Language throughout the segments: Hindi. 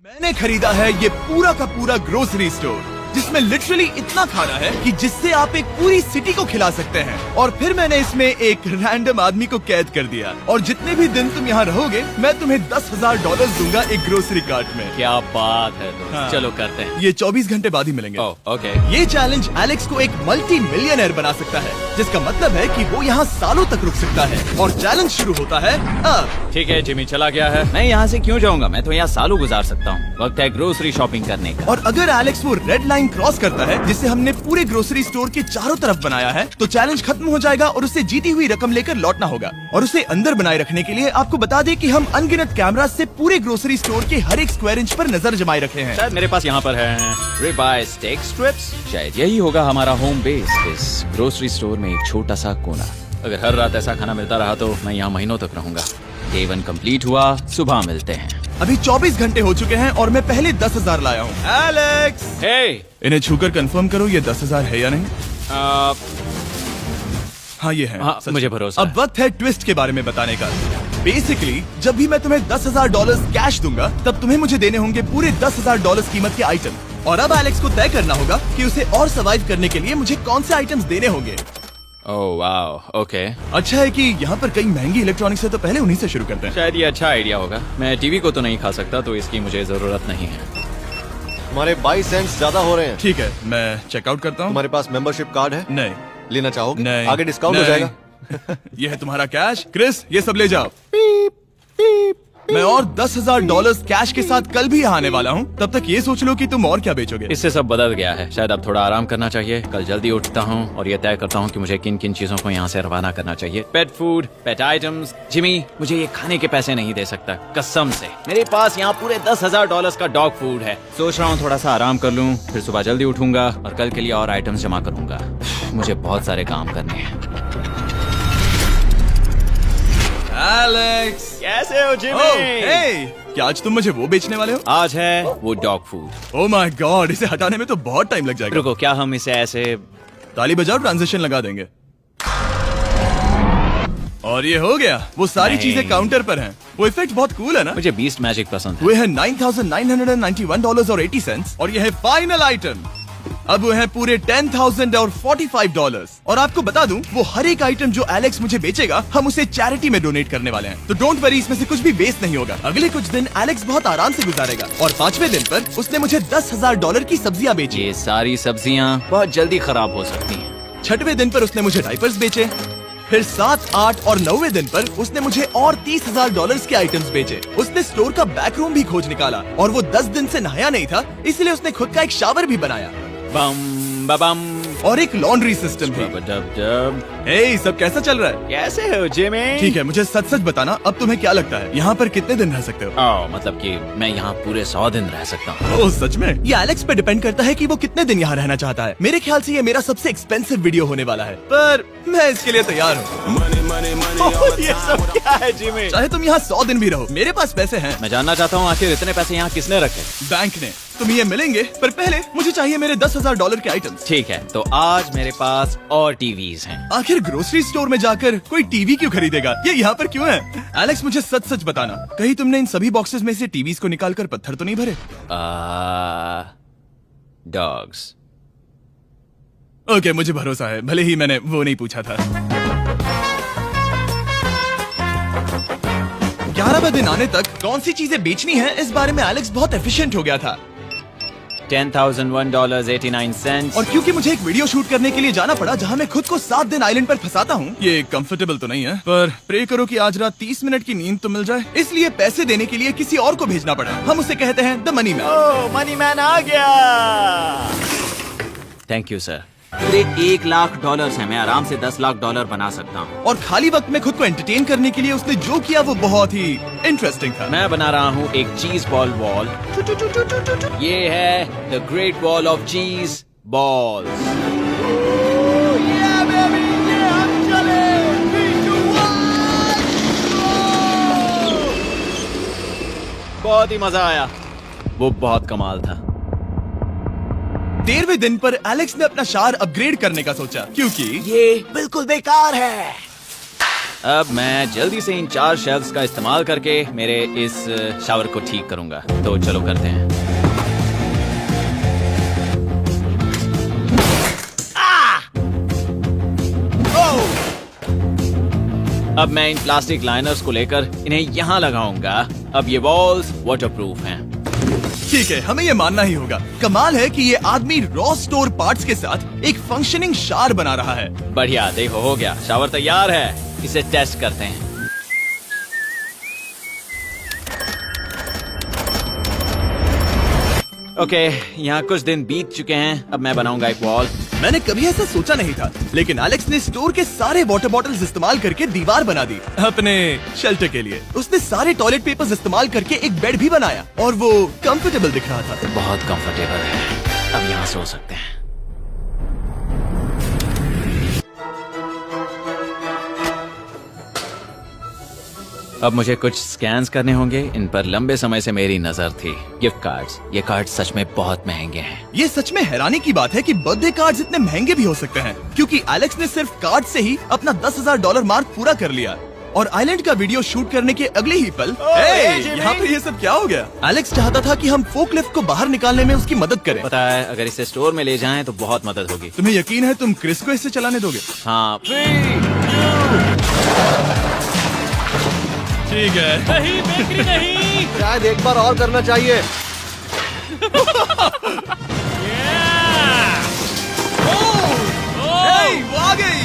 मैंने खरीदा है ये पूरा का पूरा ग्रोसरी स्टोर, जिसमें लिटरली इतना खाना है कि जिससे आप एक पूरी सिटी को खिला सकते हैं। और फिर मैंने इसमें एक रैंडम आदमी को कैद कर दिया, और जितने भी दिन तुम यहाँ रहोगे मैं तुम्हें $10,000 दूंगा एक ग्रोसरी कार्ट में। क्या बात है दोस्त। हाँ। चलो करते हैं। ये 24 घंटे बाद ही मिलेंगे। ओके। ये चैलेंज एलेक्स को एक मल्टी मिलियनर बना सकता है, जिसका मतलब है कि वो यहाँ सालों तक रुक सकता है। और चैलेंज शुरू होता है अब। ठीक है, जिमी चला गया है। मैं यहाँ से क्यों जाऊँगा, मैं तो यहाँ सालों गुजार सकता हूँ। वक्त है ग्रोसरी शॉपिंग करने का। और अगर एलेक्स वो रेड लाइन क्रॉस करता है, जिसे हमने पूरे ग्रोसरी स्टोर के चारों तरफ बनाया है, तो चैलेंज खत्म हो जाएगा और उसे जीती हुई रकम लेकर लौटना होगा। और उसे अंदर बनाए रखने के लिए आपको बता दें कि हम अनगिनत कैमरा से पूरे ग्रोसरी स्टोर के हर एक स्क्वायर इंच पर नजर जमाए रखे हैं। शायद मेरे पास यहाँ पर है रिबाई स्टेक स्ट्रिप्स। शायद यही होगा हमारा होम बेस, इस ग्रोसरी स्टोर में एक छोटा सा कोना। अगर हर रात ऐसा खाना मिलता रहा तो मैं यहाँ महीनों तक रहूंगा। डे 1 कंप्लीट हुआ, सुबह मिलते हैं। अभी 24 घंटे हो चुके हैं और मैं पहले 10,000 लाया हूँ। एलेक्स, हे, इन्हें छूकर कंफर्म करो ये 10,000 है या नहीं। हाँ ये है। हाँ, सच। मुझे भरोसा अब वक्त है ट्विस्ट के बारे में बताने का। बेसिकली जब भी मैं तुम्हें $10,000 कैश दूंगा, तब तुम्हें मुझे देने होंगे पूरे $10,000 कीमत के आइटम। और अब एलेक्स को तय करना होगा कि उसे और सर्वाइव करने के लिए मुझे कौन से आइटम्स देने होंगे। Oh wow, okay. अच्छा है कि यहाँ पर कई महंगी इलेक्ट्रॉनिक्स है, तो पहले उन्हीं से शुरू करते हैं। शायद ये अच्छा आइडिया होगा। मैं टीवी को तो नहीं खा सकता, तो इसकी मुझे जरूरत नहीं है। हमारे 22 सेंट्स ज्यादा हो रहे हैं। ठीक है, मैं चेकआउट करता हूँ। तुम्हारे पास मेंबरशिप कार्ड है? नहीं। लेना चाहोगे? नहीं। आगे डिस्काउंट हो नहीं। जाएगा। ये है तुम्हारा कैश। क्रिस, ये सब ले जाओ। मैं और $10,000 कैश के साथ कल भी यहाँ आने वाला हूँ। तब तक ये सोच लो कि तुम और क्या बेचोगे। इससे सब बदल गया है। शायद अब थोड़ा आराम करना चाहिए। कल जल्दी उठता हूँ और ये तय करता हूँ कि मुझे किन किन चीजों को यहाँ से रवाना करना चाहिए। पेट फूड, पेट आइटम्स। जिमी मुझे ये खाने के पैसे नहीं दे सकता, कसम से। मेरे पास यहाँ पूरे $10,000 का डॉग फूड है। सोच रहा हूँ थोड़ा सा आराम कर लूँ, फिर सुबह जल्दी उठूंगा और कल के लिए और आइटम्स जमा करूंगा। मुझे बहुत सारे काम करने हैं। एलेक्स, कैसे हो जिमी? हे, क्या आज तुम मुझे वो बेचने वाले हो? आज है वो dog food. Oh my God, इसे हटाने में तो बहुत टाइम लग जाएगा। रुको, क्या हम इसे ऐसे ताली बजाओ, ट्रांजिशन लगा देंगे। और ये हो गया। वो सारी नहीं। चीजें काउंटर पर हैं। वो इफेक्ट बहुत कूल है ना। मुझे बीस्ट मैजिक पसंद है। वो है $9,991.80 और ये है फाइनल आइटम। अब वो है पूरे $10,045 और आपको बता दूं, वो हर एक आइटम जो एलेक्स मुझे बेचेगा, हम उसे चैरिटी में डोनेट करने वाले हैं। तो डोंट वरी, इसमें से कुछ भी वेस्ट नहीं होगा। अगले कुछ दिन एलेक्स बहुत आराम से गुजारेगा और 5वें दिन पर उसने मुझे $10,000 की सब्जियां बेची। ये सारी सब्जियां बहुत जल्दी खराब हो सकती हैं। 6वें दिन पर उसने मुझे डायपर्स बेचे। फिर 7, 8 और 9वें दिन पर उसने मुझे और $30,000 के आइटम्स बेचे। उसने स्टोर का बैक रूम भी खोज निकाला और वो 10 दिन से नहाया नहीं था, इसलिए उसने खुद का एक शावर भी बनाया। बम बम और एक लॉन्ड्री सिस्टम भी। हे, सब कैसा चल रहा है? कैसे हो जिमी? ठीक है, मुझे सच सच बताना, अब तुम्हें क्या लगता है यहाँ पर कितने दिन रह सकते हो? मतलब कि मैं यहाँ पूरे 100 दिन रह सकता हूँ। ओह सच में? ये एलेक्स पे डिपेंड करता है कि वो कितने दिन यहाँ रहना चाहता है। मेरे ख्याल से ये मेरा सबसे एक्सपेंसिव वीडियो होने वाला है, पर मैं इसके लिए तैयार हूँ। ये सब क्या है जिमी? चाहे तुम यहाँ 100 दिन भी रहो, मेरे पास पैसे हैं। मैं जानना चाहता हूँ आखिर इतने पैसे यहाँ किसने रखे? बैंक ने। तुम्हें ये मिलेंगे, पर पहले मुझे चाहिए मेरे $10,000 के आइटम्स। ठीक है, तो आज मेरे पास और टीवीज हैं। आखिर ग्रोसरी स्टोर में जाकर कोई टीवी क्यों खरीदेगा? ये यहाँ पर क्यों है? एलेक्स, मुझे सच सच बताना, कहीं तुमने इन सभी बॉक्सेस में से टीवीज को निकालकर पत्थर तो नहीं भरे? डॉग्स। ओके, मुझे भरोसा है, भले ही मैंने वो नहीं पूछा था। 11वें दिन आने तक कौन सी चीजें बेचनी है, इस बारे में एलेक्स बहुत एफिशिएंट हो गया था। $10,001.89। और क्योंकि मुझे एक वीडियो शूट करने के लिए जाना पड़ा, जहाँ मैं खुद को 7 दिन आइलैंड पर फंसाता हूँ, ये कंफर्टेबल तो नहीं है, पर प्रे करो कि आज रात 30 मिनट की नींद तो मिल जाए। इसलिए पैसे देने के लिए किसी और को भेजना पड़ा। हम उसे कहते हैं the money man. Oh, money man आ गया। Thank you sir. पूरे $1,00,000 है। मैं आराम से $10,00,000 बना सकता हूँ। और खाली वक्त में खुद को एंटरटेन करने के लिए उसने जो किया वो बहुत ही इंटरेस्टिंग था। मैं बना रहा हूँ एक चीज बॉल वॉल। ये है द ग्रेट वॉल ऑफ चीज बॉल्स। बहुत ही मजा आया, वो बहुत कमाल था। 13वें दिन पर एलेक्स ने अपना शार अपग्रेड करने का सोचा, क्योंकि ये बिल्कुल बेकार है। अब मैं जल्दी से इन 4 शेल्फ्स का इस्तेमाल करके मेरे इस शावर को ठीक करूंगा। तो चलो करते हैं। अब मैं इन प्लास्टिक लाइनर्स को लेकर इन्हें यहाँ लगाऊंगा। अब ये वॉल्स वाटरप्रूफ हैं। ठीक है, हमें ये मानना ही होगा। कमाल है कि ये आदमी रॉ स्टोर पार्ट्स के साथ एक फंक्शनिंग शावर बना रहा है। बढ़िया, देखो हो गया, शावर तैयार है। इसे टेस्ट करते हैं। ओके, यहाँ कुछ दिन बीत चुके हैं। अब मैं बनाऊंगा एक वॉल। मैंने कभी ऐसा सोचा नहीं था, लेकिन एलेक्स ने स्टोर के सारे वाटर बॉटल्स इस्तेमाल करके दीवार बना दी अपने शेल्टर के लिए। उसने सारे टॉयलेट पेपर्स इस्तेमाल करके एक बेड भी बनाया और वो कंफर्टेबल दिख रहा था। बहुत कंफर्टेबल है। अब यहाँ सो सकते हैं। अब मुझे कुछ स्कैन्स करने होंगे। इन पर लंबे समय से मेरी नजर थी। Gift cards. ये कार्ड सच में बहुत महंगे हैं। ये सच में हैरानी की बात है कि बर्थडे कार्ड्स इतने महंगे भी हो सकते हैं, क्योंकि एलेक्स ने सिर्फ कार्ड से ही अपना $10,000 मार्क पूरा कर लिया। और आइलैंड का वीडियो शूट करने के अगले ही पल यहाँ पे ये सब क्या हो गया? एलेक्स चाहता था कि हम फोकलिफ्ट को बाहर निकालने में उसकी मदद करें। पता है, अगर इसे स्टोर में ले जाएं तो बहुत मदद होगी। तुम्हें यकीन है तुम क्रिस को इसे चलाने दोगे? हाँ। ठीक है। नहीं बेकरी नहीं। शायद एक बार और करना चाहिए। वो आ गई।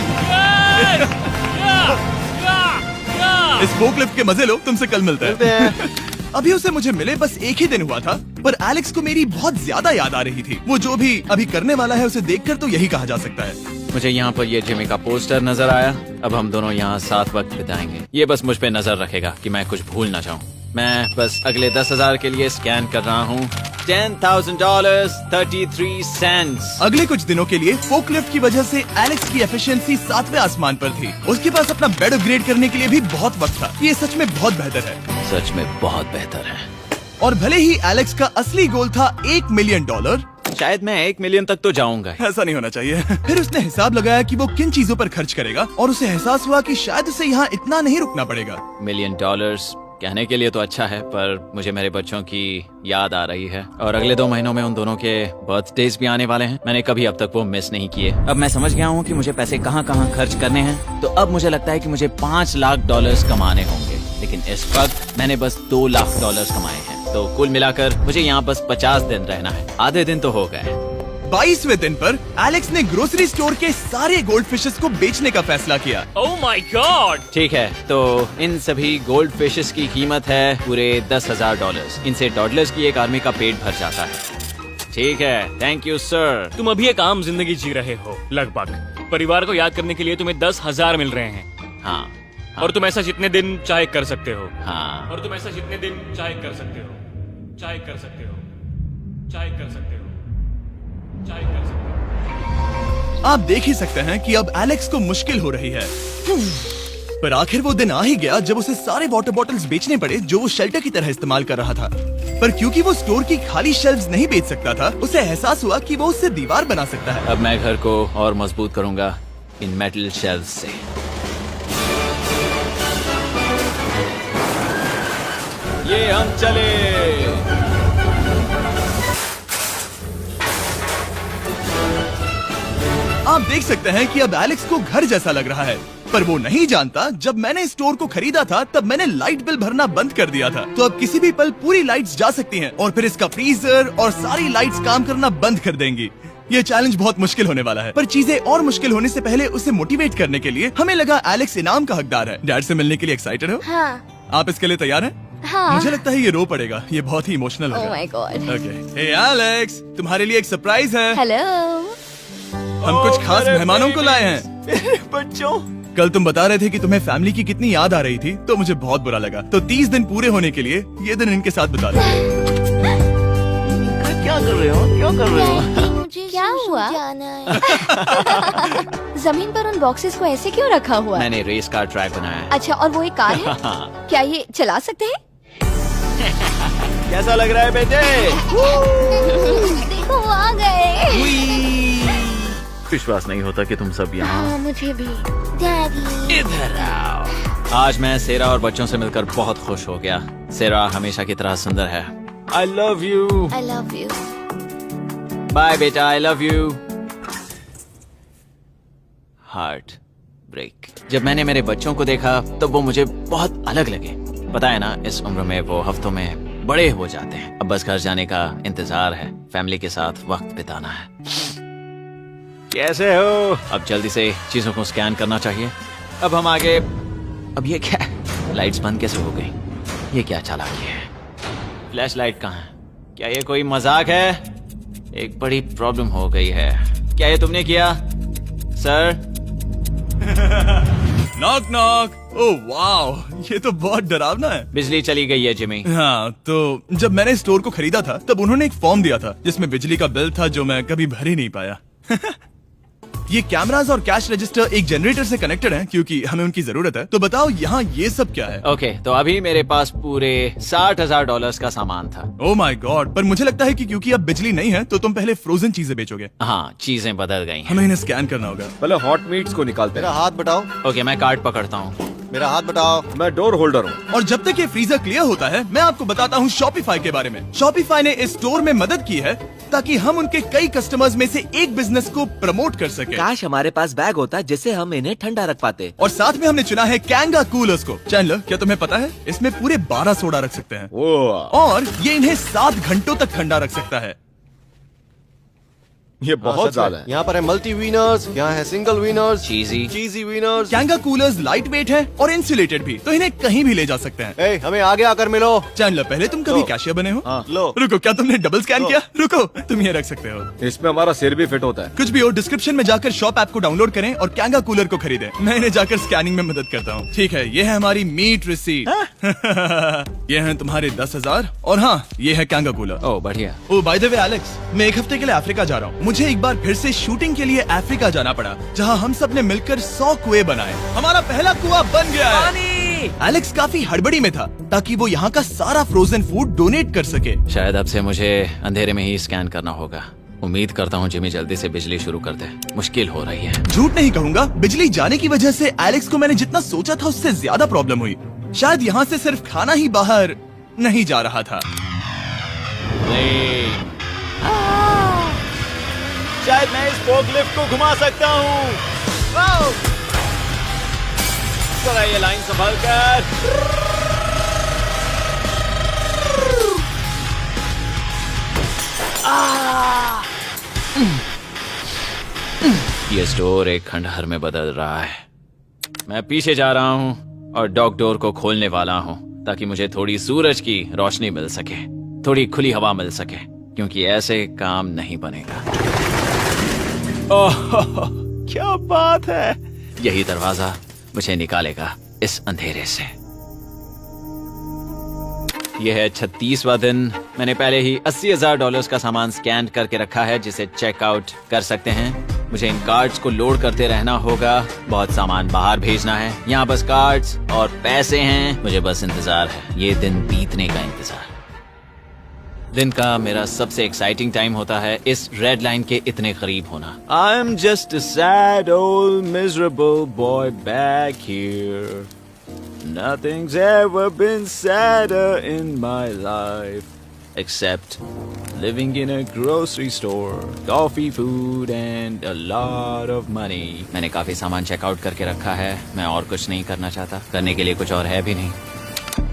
इस फोकलिफ्ट के मजे लो। तुमसे कल मिलते हैं। अभी उसे मुझे मिले बस एक ही दिन हुआ था, पर एलेक्स को मेरी बहुत ज्यादा याद आ रही थी। वो जो भी अभी करने वाला है उसे देखकर तो यही कहा जा सकता है। मुझे यहाँ पर ये जिमी का पोस्टर नजर आया। अब हम दोनों यहाँ साथ वक्त बिताएंगे। ये बस मुझ पे नजर रखेगा कि मैं कुछ भूल ना जाऊँ। मैं बस अगले 10,000 के लिए स्कैन कर रहा हूँ। $10,000 33 सेंट्स। अगले कुछ दिनों के लिए फोकलिफ्ट की वजह से एलेक्स की एफिशिएंसी 7वें आसमान पर थी। उसके पास अपना बेड अपग्रेड करने के लिए भी बहुत वक्त था। ये सच में बहुत बेहतर है। सच में बहुत बेहतर है। और भले ही एलेक्स का असली गोल था $1 मिलियन, शायद मैं 1 मिलियन तक तो जाऊंगा। ऐसा नहीं होना चाहिए। फिर उसने हिसाब लगाया कि वो किन चीजों पर खर्च करेगा और उसे एहसास हुआ कि शायद उसे यहाँ इतना नहीं रुकना पड़ेगा। $1 मिलियन कहने के लिए तो अच्छा है, पर मुझे मेरे बच्चों की याद आ रही है। और अगले 2 महीनों में उन दोनों के बर्थडेज भी आने वाले हैं। मैंने कभी अब तक वो मिस नहीं किए। अब मैं समझ गया हूँ कि मुझे पैसे कहाँ कहाँ खर्च करने हैं। तो अब मुझे लगता है कि मुझे $5 लाख कमाने होंगे। लेकिन इस वक्त मैंने बस $2 लाख कमाए हैं। तो कुल मिलाकर मुझे यहाँ बस 50 दिन रहना है। आधे दिन तो हो गए। 22वें दिन पर एलेक्स ने ग्रोसरी स्टोर के सारे गोल्ड फिशेस को बेचने का फैसला किया। Oh my God. ठीक है, तो इन सभी गोल्ड फिशेस की कीमत है पूरे $10,000। इनसे टॉडलर्स की एक आर्मी का पेट भर जाता है। ठीक है, थैंक यू सर। तुम अभी एक आम जिंदगी जी रहे हो लगभग। परिवार को याद करने के लिए तुम्हें 10,000 मिल रहे हैं। हाँ। और तुम ऐसा जितने दिन चाहे कर सकते हो। हाँ। और तुम ऐसा जितने दिन चाहे कर सकते हो। चाहे कर सकते हो। चाहे कर सकते हो। चाहे कर सकते हो। आप देख ही सकते हैं कि अब एलेक्स को मुश्किल हो रही है। पर आखिर वो दिन आ ही गया जब उसे सारे वाटर बॉटल्स बेचने पड़े जो वो शेल्टर की तरह इस्तेमाल कर रहा था। पर क्योंकि वो स्टोर की खाली शेल्फ्स नहीं बेच सकता था, उसे एहसास हुआ कि वो उससे दीवार बना सकता है। अब मैं घर को और मजबूत करूंगा इन मेटल शेल्फ्स से। ये हम चले। आप देख सकते हैं कि अब एलेक्स को घर जैसा लग रहा है, पर वो नहीं जानता जब मैंने स्टोर को खरीदा था तब मैंने लाइट बिल भरना बंद कर दिया था। तो अब किसी भी पल पूरी लाइट्स जा सकती हैं और फिर इसका फ्रीजर और सारी लाइट्स काम करना बंद कर देंगी। ये चैलेंज बहुत मुश्किल होने वाला है, पर चीजें और मुश्किल होने से पहले उसे मोटिवेट करने के लिए हमें लगा एलेक्स इनाम का हकदार है। डैड से मिलने के लिए एक्साइटेड हो? हाँ। आप इसके लिए तैयार हैं? हाँ। मुझे लगता है ये रो पड़ेगा। ये बहुत ही इमोशनल Oh होगा। my God. Okay, hey Alex, तुम्हारे लिए एक सरप्राइज है। हेलो। हम कुछ खास मेहमानों को लाए हैं। बच्चों, कल तुम बता रहे थे कि तुम्हें फैमिली की कितनी याद आ रही थी, तो मुझे बहुत बुरा लगा। तो 30 दिन पूरे होने के लिए ये दिन इनके साथ बिता दो। क्या कर रहे हो? क्यों कर रहे हो? मुझे क्या हुआ? जमीन पर उन बॉक्सेस को ऐसे क्यों रखा हुआ है? मैंने रेस कार ट्रैक बनाया है। अच्छा, और वो एक कार है? क्या ये चला सकते हैं? कैसा लग रहा है बेटे? देखो वो आ गए। विश्वास नहीं होता कि तुम सब यहाँ। हाँ, मुझे भी। डैडी। इधर आओ। आज मैं सेरा और बच्चों से मिलकर बहुत खुश हो गया। सेरा हमेशा की तरह सुंदर है। I love you. I love you. Bye बेटा, I love you. Heart break. जब मैंने मेरे बच्चों को देखा तो वो मुझे बहुत अलग लगे। पता है ना, इस उम्र में वो हफ्तों में बड़े हो जाते हैं। अब बस घर जाने का इंतजार है, फैमिली के साथ वक्त बिताना है। कैसे हो? अब जल्दी से चीजों को स्कैन करना चाहिए। अब हम आगे। अब ये क्या है? लाइट्स बंद कैसे हो गई? ये क्या चालाकी है? फ्लैश लाइट कहाँ है? क्या ये कोई मजाक है? एक बड़ी प्रॉब्लम हो गई है। क्या ये तुमने किया sir? Knock knock. Oh wow, ये तो बहुत डरावना है। बिजली चली गई है जिमी। हाँ, तो जब मैंने स्टोर को खरीदा था तब उन्होंने एक फॉर्म दिया था जिसमें बिजली का बिल था जो मैं कभी भर ही नहीं पाया। ये कैमरास और कैश रजिस्टर एक जनरेटर से कनेक्टेड हैं क्योंकि हमें उनकी जरूरत है। तो बताओ यहाँ ये सब क्या है? ओके, तो अभी मेरे पास पूरे $60,000 का सामान था। ओह माय गॉड, पर मुझे लगता है कि क्योंकि अब बिजली नहीं है तो तुम पहले फ्रोजन चीजें बेचोगे। हाँ, चीजें बदल गई हैं। हमें इन्हें स्कैन करना होगा। पहले हॉट मीट्स को निकालते मेरा हैं। हाथ बटाओ। ओके, मैं कार्ड पकड़ता हूँ। मेरा हाथ बटाओ। मैं डोर होल्डर हूँ। और जब तक ये फ्रीजर क्लियर होता है मैं आपको बताता हूँ शॉपिफाई के बारे में। शॉपिफाई ने इस स्टोर में मदद की है ताकि हम उनके कई कस्टमर्स में से एक बिजनेस को प्रमोट कर सके। काश हमारे पास बैग होता जिससे हम इन्हें ठंडा रख पाते। और साथ में हमने चुना है कैंगा कूलर्स को। चैनलर, क्या तुम्हें पता है इसमें पूरे 12 सोडा रख सकते हैं और ये इन्हें 7 घंटों तक ठंडा रख सकता है। ये बहुत ज्यादा है। यहाँ पर है मल्टी विनर्स, यहाँ है single winners, cheesy winners. Kanga coolers light weight है और इंसुलेटेड भी, तो इन्हें कहीं भी ले जा सकते हैं। ए, हमें आगे आकर मिलो। चैनलर, पहले तुम कभी लो। कैशियर बने हो? हाँ, लो। रुको, क्या तुमने डबल स्कैन लो। किया? रुको, तुम ये रख सकते हो। इसमें हमारा सिर भी फिट होता है। कुछ भी हो, डिस्क्रिप्शन में जाकर शॉप ऐप को डाउनलोड करें और कैंगा कूलर को खरीदें। मैं इन्हें जाकर स्कैनिंग में मदद करता हूँ। ठीक है, ये है हमारी मीट रिसीट। ये है तुम्हारे 10,000 और हाँ, ये है कैंगा कूलर। ओह बढ़िया। ओ बाय द वे एलेक्स, मैं एक हफ्ते के लिए अफ्रीका जा रहा हूँ। मुझे एक बार फिर से शूटिंग के लिए अफ्रीका जाना पड़ा जहाँ हम सब ने मिलकर 100 कुएं बनाए। हमारा पहला कुआं बन गया है। एलेक्स काफी हड़बड़ी में था ताकि वो यहाँ का सारा फ्रोजन फूड डोनेट कर सके। शायद अब से मुझे अंधेरे में ही स्कैन करना होगा। उम्मीद करता हूँ जिमी जल्दी से बिजली शुरू कर दे। मुश्किल हो रही है। झूठ नहीं कहूंगा, बिजली जाने की वजह से एलेक्स को मैंने जितना सोचा था उससे ज्यादा प्रॉब्लम हुई। शायद यहाँ से सिर्फ खाना ही बाहर नहीं जा रहा था। शायद मैं इस फोकलिफ्ट को घुमा सकता हूँ। जरा ये लाइन संभाल कर। ये स्टोर एक खंडहर में बदल रहा है। मैं पीछे जा रहा हूँ और डॉग डोर को खोलने वाला हूँ ताकि मुझे थोड़ी सूरज की रोशनी मिल सके, थोड़ी खुली हवा मिल सके, क्योंकि ऐसे काम नहीं बनेगा। ओह क्या बात है! यही दरवाजा मुझे निकालेगा इस अंधेरे से। यह है 36वां दिन। मैंने पहले ही $80,000 का सामान स्कैन करके रखा है जिसे चेकआउट कर सकते हैं। मुझे इन कार्ड्स को लोड करते रहना होगा। बहुत सामान बाहर भेजना है। यहाँ बस कार्ड्स और पैसे हैं। मुझे बस इंतजार है, ये दिन बीतने का इंतजार। दिन का मेरा सबसे एक्साइटिंग टाइम होता है इस रेड लाइन के इतने करीब होना। I am just a sad old miserable boy back here. Nothing's ever been sadder in my life except living in a grocery store, coffee, food and a lot of money. मैंने काफी सामान चेकआउट करके रखा है। मैं और कुछ नहीं करना चाहता। करने के लिए कुछ और है भी नहीं।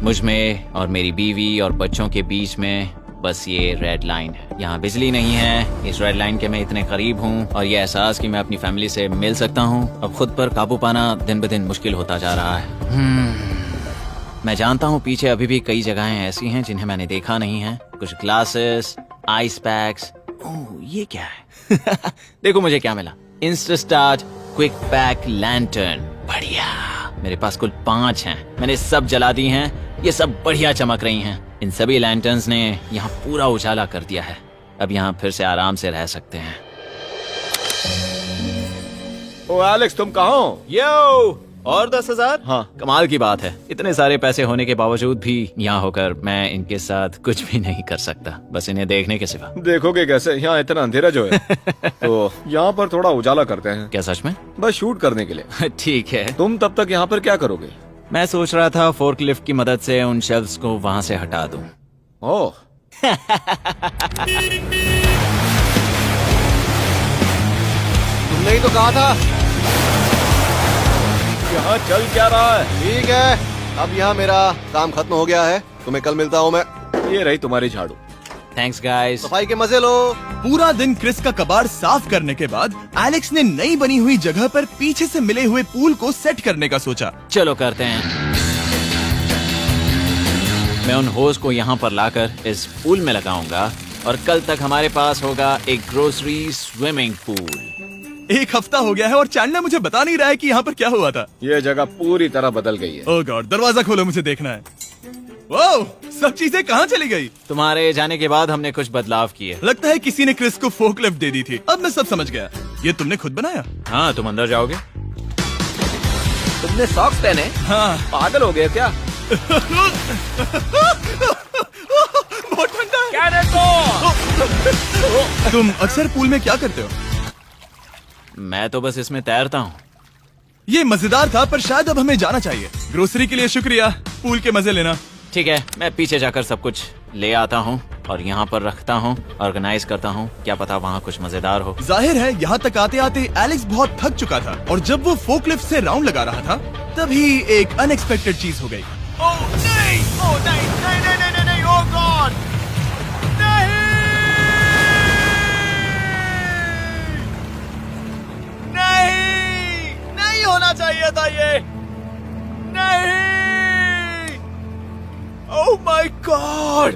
मुझ में और मेरी बीवी और बच्चों के बीच में बस ये रेड लाइन है। यहाँ बिजली नहीं है। इस रेड लाइन के मैं इतने करीब हूँ और ये एहसास कि मैं अपनी फैमिली से मिल सकता हूँ अब खुद पर काबू पाना दिन ब दिन मुश्किल होता जा रहा है। मैं जानता हूँ पीछे अभी भी कई जगहें ऐसी हैं जिन्हें मैंने देखा नहीं है। कुछ ग्लासेस, आइस पैक्स। ओह ये क्या है? देखो मुझे क्या मिला। Insta start quick pack lantern. बढ़िया। मेरे पास कुल 5 हैं। मैंने सब जला दी हैं। ये सब बढ़िया चमक रही हैं। इन सभी लैंटर्न्स ने यहाँ पूरा उजाला कर दिया है। अब यहाँ फिर से आराम से रह सकते हैं। ओ एलेक्स, तुम कहाँ हो? यो और 10,000? हाँ। कमाल की बात है। इतने सारे पैसे होने के बावजूद भी यहाँ होकर मैं इनके साथ कुछ भी नहीं कर सकता, बस इन्हें देखने के सिवा। देखोगे कैसे? यहाँ इतना अंधेरा जो है। तो यहाँ पर थोड़ा उजाला करते हैं। क्या सच में? बस शूट करने के लिए। ठीक है। तुम तब तक यहाँ पर क्या करोगे? मैं सोच रहा था फोर्कलिफ्ट की मदद से उन शेल्फ्स को वहां से हटा दूं। ओह तुमने ही तो कहा था। यहाँ चल क्या रहा है? ठीक है, अब यहाँ मेरा काम खत्म हो गया है। तुम्हें कल मिलता हूँ मैं। ये रही तुम्हारी झाड़ू। Thanks guys. सफाई के मजे लो। पूरा दिन क्रिस का कबाड़ साफ करने के बाद एलेक्स ने नई बनी हुई जगह पर पीछे से मिले हुए पूल को सेट करने का सोचा। चलो करते हैं। मैं उन होज को यहाँ पर लाकर इस पूल में लगाऊंगा और कल तक हमारे पास होगा एक ग्रोसरी स्विमिंग पूल। एक हफ्ता हो गया है और चैंडलर मुझे बता नहीं रहा है कि यहाँ पर क्या हुआ था। ये जगह पूरी तरह बदल गई है। ओह गॉड, दरवाजा खोलो, मुझे देखना है। ओह, सब चीजें कहाँ चली गई? तुम्हारे जाने के बाद हमने कुछ बदलाव किए। लगता है किसी ने क्रिस को फोर्कलिफ्ट दे दी थी। अब मैं सब समझ गया। ये तुमने खुद बनाया? हाँ, तुम अंदर जाओगे? तुमने सॉक्स पहने? हाँ। पागल हो गए क्या? बहुत ठंडा है। तुम अक्सर पूल में क्या करते हो? मैं तो बस इसमें तैरता हूँ। ये मजेदार था, पर शायद अब हमें जाना चाहिए। ग्रोसरी के लिए शुक्रिया, पूल के मजे लेना। ठीक है, मैं पीछे जाकर सब कुछ ले आता हूँ और यहाँ पर रखता हूँ, ऑर्गेनाइज करता हूँ। क्या पता वहाँ कुछ मजेदार हो। जाहिर है यहाँ तक आते आते एलेक्स बहुत थक चुका था और जब वो फोर्कलिफ्ट से राउंड लगा रहा था तभी एक अनएक्सपेक्टेड चीज हो गई। ओह नहीं, ओह नहीं, नहीं, नहीं, नहीं, नहीं, ओह गॉड, नहीं, नहीं, नहीं होना चाहिए था ये, नहीं, ओह माय गॉड।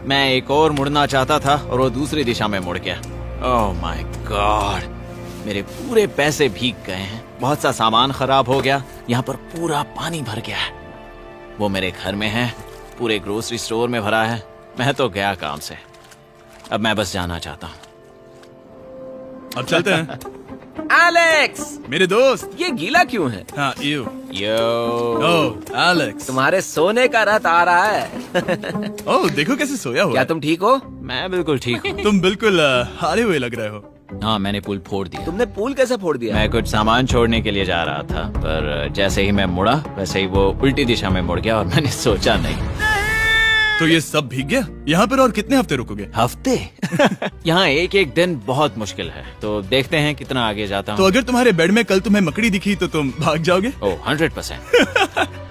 मैं एक और मुड़ना चाहता था और वो दूसरी दिशा में मुड़ गया। ओह माय गॉड, मेरे पूरे पैसे भीग गए हैं। बहुत सा सामान खराब हो गया। यहाँ पर पूरा पानी भर गया है। वो मेरे घर में है, पूरे ग्रोसरी स्टोर में भरा है। मैं तो गया काम से। अब मैं बस जाना चाहता हूँ। अब चलते हैं। एलेक्स, मेरे दोस्त। ये गीला क्यों है? हाँ, यू। यो, ओह एलेक्स, तुम्हारे सोने का रथ आ रहा है। ओह देखो कैसे सोया हुआ क्या है। तुम ठीक हो? मैं बिल्कुल ठीक हूँ। तुम बिल्कुल हारे हुए लग रहे हो। हाँ, मैंने पुल फोड़ दिया। तुमने पूल कैसे फोड़ दिया? मैं कुछ सामान छोड़ने के लिए जा रहा था, पर जैसे ही मैं मुड़ा वैसे ही वो उल्टी दिशा में मुड़ गया और मैंने सोचा नहीं। तो ये सब भीग गया। यहाँ पर और कितने हफ्ते रुकोगे? हफ्ते? यहाँ एक एक दिन बहुत मुश्किल है, तो देखते हैं कितना आगे जाता तो हूँ। अगर तुम्हारे बेड में कल तुम्हें मकड़ी दिखी तो तुम भाग जाओगे? ओह 100%।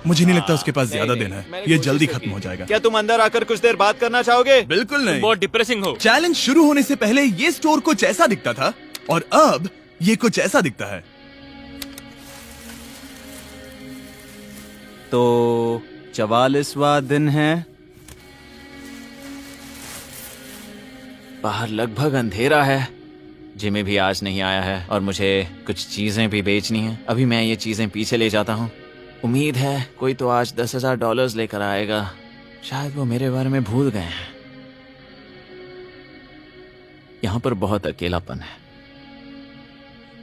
मुझे नहीं लगता उसके पास ज्यादा नहीं, दिन है। मैंने ये कोशिश जल्दी तो खत्म की। हो जाएगा। क्या तुम अंदर आकर कुछ देर बात करना चाहोगे? बिल्कुल नहीं। बहुत डिप्रेसिंग हो। चैलेंज शुरू होने से पहले ये स्टोर कुछ ऐसा दिखता था और अब ये कुछ ऐसा दिखता है। तो 44वां दिन है। बाहर लगभग अंधेरा है। जिमी भी आज नहीं आया है और मुझे कुछ चीजें भी बेचनी हैं। अभी मैं ये चीजें पीछे ले जाता हूँ। उम्मीद है कोई तो आज $10,000 लेकर आएगा। शायद वो मेरे बारे में भूल गए हैं। यहाँ पर बहुत अकेलापन है।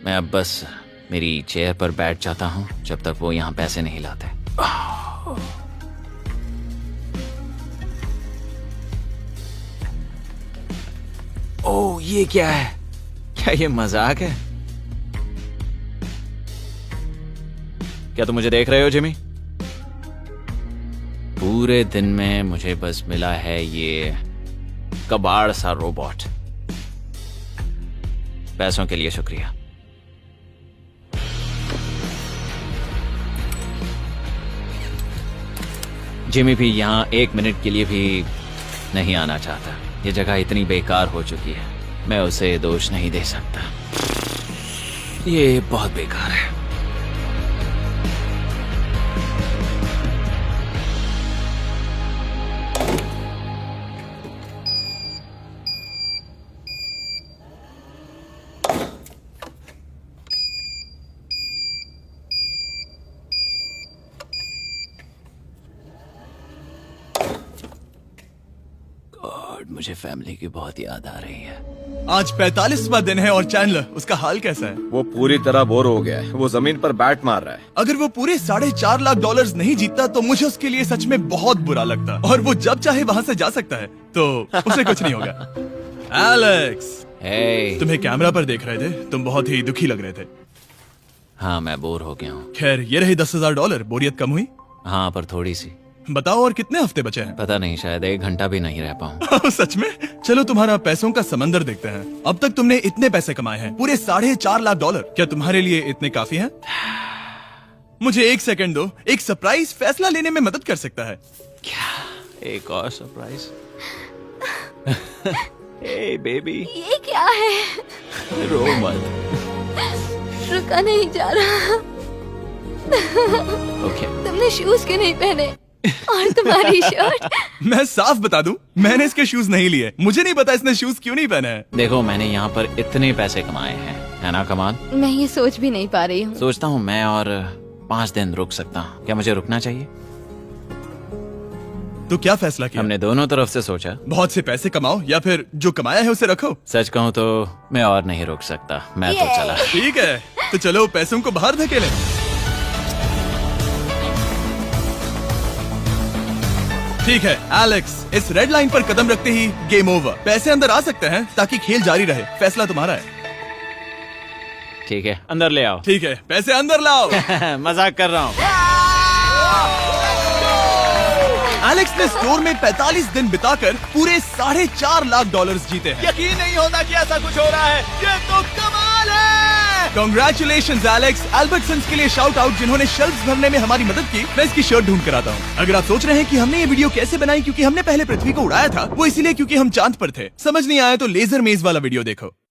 मैं अब बस मेरी चेयर पर बैठ जाता हूँ जब तक वो यहाँ पैसे नहीं लाते। ओह, ये क्या है? क्या ये मजाक है? क्या तुम मुझे देख रहे हो जिमी? पूरे दिन में मुझे बस मिला है ये कबाड़ सा रोबोट। पैसों के लिए शुक्रिया। जिमी भी यहाँ 1 मिनट के लिए भी नहीं आना चाहता। ये जगह इतनी बेकार हो चुकी है, मैं उसे दोष नहीं दे सकता। ये बहुत बेकार है। मुझे फैमिली की बहुत याद आ रही है। आज 45वां दिन है और चैंडलर, उसका हाल कैसा है? वो पूरी तरह बोर हो गया है। वो जमीन पर बैट मार रहा है। अगर वो पूरे $4.5 लाख नहीं जीतता तो मुझे उसके लिए सच में बहुत बुरा लगता। और वो जब चाहे वहाँ से जा सकता है, तो उसे कुछ नहीं होगा। एलेक्स, hey, तुम्हें कैमरा पर देख रहे थे। तुम बहुत ही दुखी लग रहे थे। हाँ, मैं बोर हो गया हूँ। खैर, ये रहे $10,000। बोरियत कम हुई? हाँ, पर थोड़ी सी। बताओ और कितने हफ्ते बचे हैं? पता नहीं, शायद 1 घंटा भी नहीं रह पाऊँ। सच में? चलो तुम्हारा पैसों का समंदर देखते हैं। अब तक तुमने इतने पैसे कमाए हैं, पूरे $4.5 लाख। क्या तुम्हारे लिए इतने काफी हैं? मुझे 1 सेकंड दो, एक सरप्राइज फैसला लेने में मदद कर सकता है। एक और सरप्राइज। हे बेबी, ये क्या है? रो मत। रुका नहीं जा रहा। ओके। तुमने शूज क्यों नहीं पहने? और तुम्हारी शर्ट? मैं साफ बता दूं, मैंने इसके शूज नहीं लिए। मुझे नहीं पता इसने शूज क्यों नहीं पहने हैं। देखो, मैंने यहाँ पर इतने पैसे कमाए हैं, है ना कमाल? मैं ये सोच भी नहीं पा रही हूँ। सोचता हूँ मैं और 5 दिन रुक सकता हूँ। क्या मुझे रुकना चाहिए? तो क्या फैसला किया? हमने दोनों तरफ से सोचा। बहुत से पैसे कमाओ या फिर जो कमाया है उसे रखो। सच कहूँ तो मैं और नहीं रुक सकता, मैं तो चला। ठीक है, तो चलो पैसों को बाहर धकेलें। ठीक है एलेक्स, इस रेड लाइन पर कदम रखते ही गेम ओवर। पैसे अंदर आ सकते हैं ताकि खेल जारी रहे। फैसला तुम्हारा है। ठीक है, अंदर ले आओ। ठीक है, पैसे अंदर लाओ। मजाक कर रहा हूँ। एलेक्स ने स्टोर में 45 दिन बिताकर पूरे $4.5 लाख जीते हैं। यकीन नहीं होता कि ऐसा कुछ हो रहा है। ये तो कमाल है। Congratulations Alex. एल्बर्टसन्स के लिए शाउट आउट जिन्होंने शेल्फ्स भरने में हमारी मदद की। मैं इसकी शर्ट ढूंढ कर आता हूँ। अगर आप सोच रहे हैं कि हमने ये वीडियो कैसे बनाई क्योंकि हमने पहले पृथ्वी को उड़ाया था, वो इसीलिए क्योंकि हम चांद पर थे। समझ नहीं आया तो लेजर मेज वाला वीडियो देखो।